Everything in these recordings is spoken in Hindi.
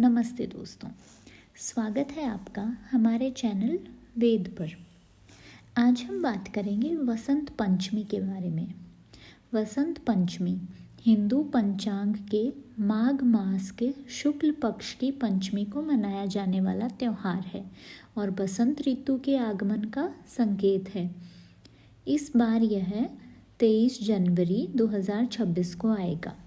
नमस्ते दोस्तों, स्वागत है आपका हमारे चैनल वेद पर। आज हम बात करेंगे वसंत पंचमी के बारे में। वसंत पंचमी हिंदू पंचांग के माघ मास के शुक्ल पक्ष की पंचमी को मनाया जाने वाला त्यौहार है और बसंत ऋतु के आगमन का संकेत है। इस बार यह 23 जनवरी 2026 को आएगा।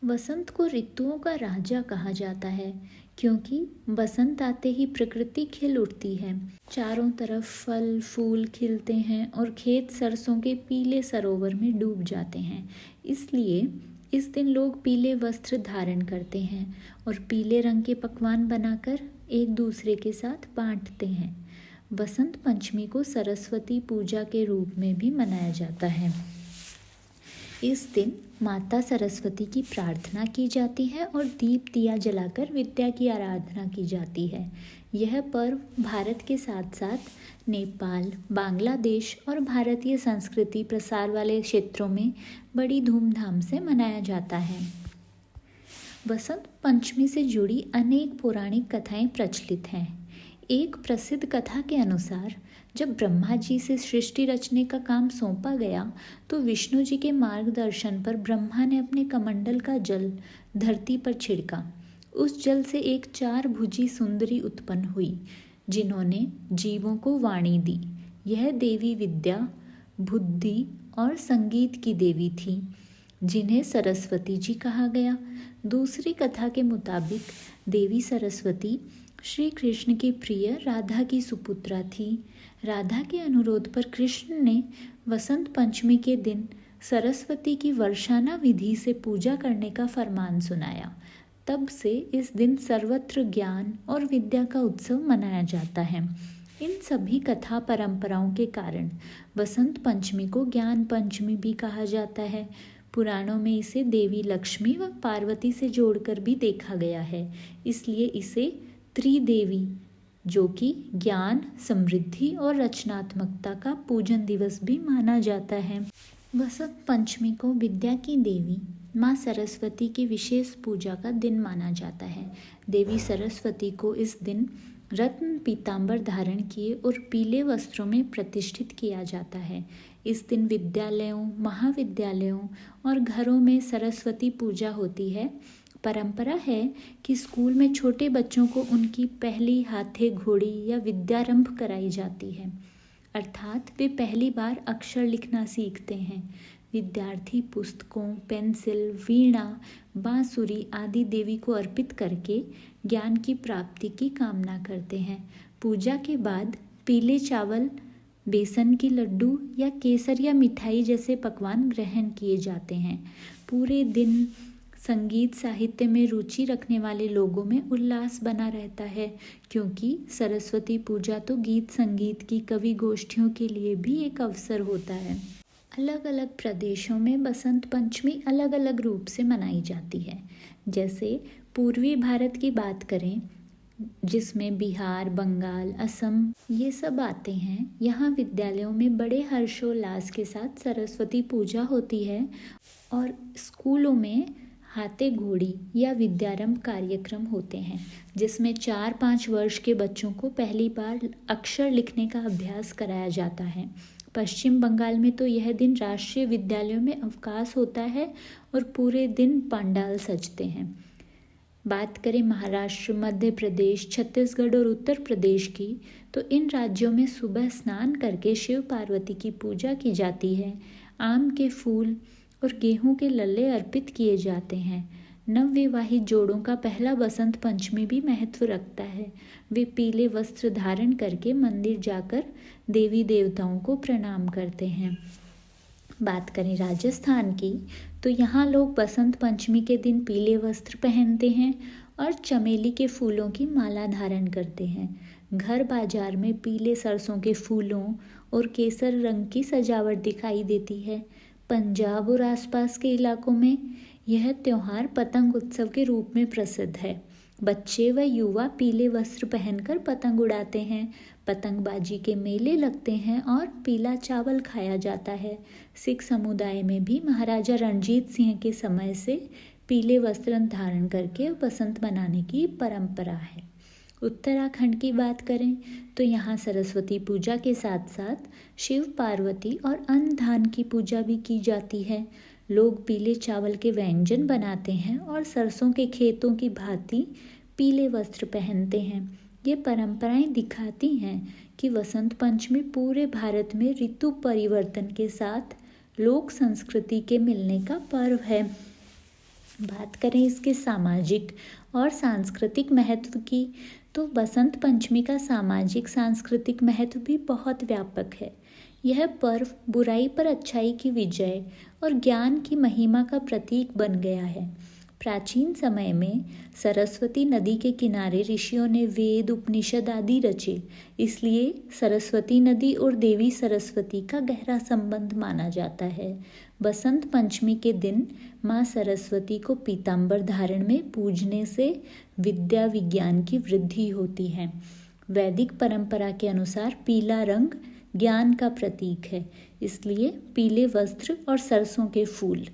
वसंत को ऋतुओं का राजा कहा जाता है क्योंकि बसंत आते ही प्रकृति खिल उठती है। चारों तरफ फल फूल खिलते हैं और खेत सरसों के पीले सरोवर में डूब जाते हैं। इसलिए इस दिन लोग पीले वस्त्र धारण करते हैं और पीले रंग के पकवान बनाकर एक दूसरे के साथ बांटते हैं। बसंत पंचमी को सरस्वती पूजा के रूप में भी मनाया जाता है। इस दिन माता सरस्वती की प्रार्थना की जाती है और दीप दिया जलाकर विद्या की आराधना की जाती है। यह पर्व भारत के साथ साथ नेपाल, बांग्लादेश और भारतीय संस्कृति प्रसार वाले क्षेत्रों में बड़ी धूमधाम से मनाया जाता है। वसंत पंचमी से जुड़ी अनेक पौराणिक कथाएं प्रचलित हैं। एक प्रसिद्ध कथा के अनुसार जब ब्रह्मा जी से सृष्टि रचने का काम सौंपा गया तो विष्णु जी के मार्गदर्शन पर ब्रह्मा ने अपने कमंडल का जल धरती पर छिड़का। उस जल से एक 4 भुजी सुंदरी उत्पन्न हुई जिन्होंने जीवों को वाणी दी। यह देवी विद्या, बुद्धि और संगीत की देवी थी जिन्हें सरस्वती जी कहा गया। दूसरी कथा के मुताबिक देवी सरस्वती श्री कृष्ण की प्रिय राधा की सुपुत्रा थी। राधा के अनुरोध पर कृष्ण ने वसंत पंचमी के दिन सरस्वती की वर्षाना विधि से पूजा करने का फरमान सुनाया। तब से इस दिन सर्वत्र ज्ञान और विद्या का उत्सव मनाया जाता है। इन सभी कथा परंपराओं के कारण वसंत पंचमी को ज्ञान पंचमी भी कहा जाता है। पुराणों में इसे देवी लक्ष्मी व पार्वती से जोड़कर भी देखा गया है, इसलिए इसे त्रिदेवी जो कि ज्ञान, समृद्धि और रचनात्मकता का पूजन दिवस भी माना जाता है। वसंत पंचमी को विद्या की देवी माँ सरस्वती की विशेष पूजा का दिन माना जाता है। देवी सरस्वती को इस दिन रत्न पीतांबर धारण किए और पीले वस्त्रों में प्रतिष्ठित किया जाता है। इस दिन विद्यालयों, महाविद्यालयों और घरों में सरस्वती पूजा होती है। परंपरा है कि स्कूल में छोटे बच्चों को उनकी पहली हाथे घोड़ी या विद्यारंभ कराई जाती है, अर्थात वे पहली बार अक्षर लिखना सीखते हैं। विद्यार्थी पुस्तकों, पेंसिल, वीणा, बांसुरी आदि देवी को अर्पित करके ज्ञान की प्राप्ति की कामना करते हैं। पूजा के बाद पीले चावल, बेसन की लड्डू या केसर या मिठाई जैसे पकवान ग्रहण किए जाते हैं। पूरे दिन संगीत साहित्य में रुचि रखने वाले लोगों में उल्लास बना रहता है क्योंकि सरस्वती पूजा तो गीत संगीत की कवि गोष्ठियों के लिए भी एक अवसर होता है। अलग अलग प्रदेशों में बसंत पंचमी अलग अलग रूप से मनाई जाती है। जैसे पूर्वी भारत की बात करें जिसमें बिहार, बंगाल, असम ये सब आते हैं। यहाँ विद्यालयों में बड़े हर्षोल्लास के साथ सरस्वती पूजा होती है और स्कूलों में हाथे घोड़ी या विद्यारंभ कार्यक्रम होते हैं जिसमें 4-5 वर्ष के बच्चों को पहली बार अक्षर लिखने का अभ्यास कराया जाता है। पश्चिम बंगाल में तो यह दिन राष्ट्रीय विद्यालयों में अवकाश होता है और पूरे दिन पंडाल सजते हैं। बात करें महाराष्ट्र, मध्य प्रदेश, छत्तीसगढ़ और उत्तर प्रदेश की, तो इन राज्यों में सुबह स्नान करके शिव पार्वती की पूजा की जाती है। आम के फूल और गेहूं के लल्ले अर्पित किए जाते हैं। नवविवाहित जोड़ों का पहला बसंत पंचमी भी महत्व रखता है। वे पीले वस्त्र धारण करके मंदिर जाकर देवी देवताओं को प्रणाम करते हैं। बात करें राजस्थान की, तो यहाँ लोग बसंत पंचमी के दिन पीले वस्त्र पहनते हैं और चमेली के फूलों की माला धारण करते हैं। घर बाजार में पीले सरसों के फूलों और केसर रंग की सजावट दिखाई देती है। पंजाब और आसपास के इलाकों में यह त्यौहार पतंग उत्सव के रूप में प्रसिद्ध है। बच्चे व युवा पीले वस्त्र पहनकर पतंग उड़ाते हैं। पतंगबाजी के मेले लगते हैं और पीला चावल खाया जाता है। सिख समुदाय में भी महाराजा रणजीत सिंह के समय से पीले वस्त्र धारण करके वसंत मनाने की परंपरा है। उत्तराखंड की बात करें तो यहाँ सरस्वती पूजा के साथ साथ शिव पार्वती और अन्न धान की पूजा भी की जाती है। लोग पीले चावल के व्यंजन बनाते हैं और सरसों के खेतों की भांति पीले वस्त्र पहनते हैं। ये परंपराएं दिखाती हैं कि वसंत पंचमी पूरे भारत में ऋतु परिवर्तन के साथ लोक संस्कृति के मिलने का पर्व है। बात करें इसके सामाजिक और सांस्कृतिक महत्व की तो बसंत पंचमी का सामाजिक सांस्कृतिक महत्व भी बहुत व्यापक है। यह पर्व बुराई पर अच्छाई की विजय और ज्ञान की महिमा का प्रतीक बन गया है। प्राचीन समय में सरस्वती नदी के किनारे ऋषियों ने वेद, उपनिषद आदि रचे, इसलिए सरस्वती नदी और देवी सरस्वती का गहरा संबंध माना जाता है। बसंत पंचमी के दिन माँ सरस्वती को पीतांबर धारण में पूजने से विद्या विज्ञान की वृद्धि होती है। वैदिक परंपरा के अनुसार पीला रंग ज्ञान का प्रतीक है, इसलिए पीले वस्त्र और सरसों के फूल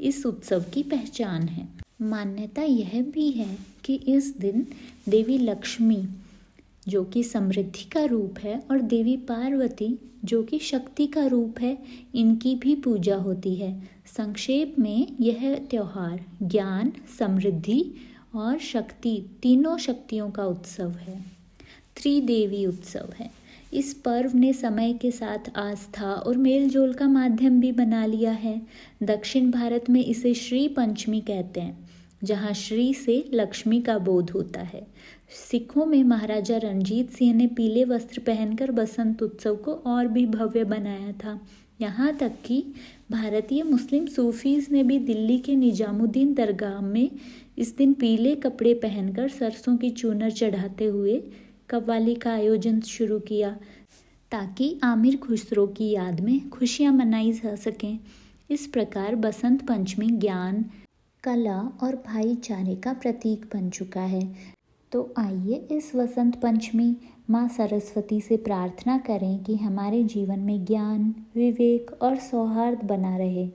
इस उत्सव की पहचान है। मान्यता यह भी है कि इस दिन देवी लक्ष्मी जो कि समृद्धि का रूप है और देवी पार्वती जो कि शक्ति का रूप है, इनकी भी पूजा होती है। संक्षेप में यह त्योहार ज्ञान, समृद्धि और शक्ति तीनों शक्तियों का उत्सव है। त्रिदेवी उत्सव है। इस पर्व ने समय के साथ आस्था और मेलजोल का माध्यम भी बना लिया है। दक्षिण भारत में इसे श्री पंचमी कहते हैं, जहाँ श्री से लक्ष्मी का बोध होता है। सिखों में महाराजा रणजीत सिंह ने पीले वस्त्र पहनकर बसंत उत्सव को और भी भव्य बनाया था। यहाँ तक कि भारतीय मुस्लिम सूफीज ने भी दिल्ली के निजामुद्दीन दरगाह में इस दिन पीले कपड़े पहनकर सरसों की चूनर चढ़ाते हुए कव्वाली का आयोजन शुरू किया, ताकि आमिर खुसरो की याद में खुशियाँ मनाई जा सकें। इस प्रकार बसंत पंचमी ज्ञान, कला और भाईचारे का प्रतीक बन चुका है। तो आइए इस वसंत पंचमी माँ सरस्वती से प्रार्थना करें कि हमारे जीवन में ज्ञान, विवेक और सौहार्द बना रहे।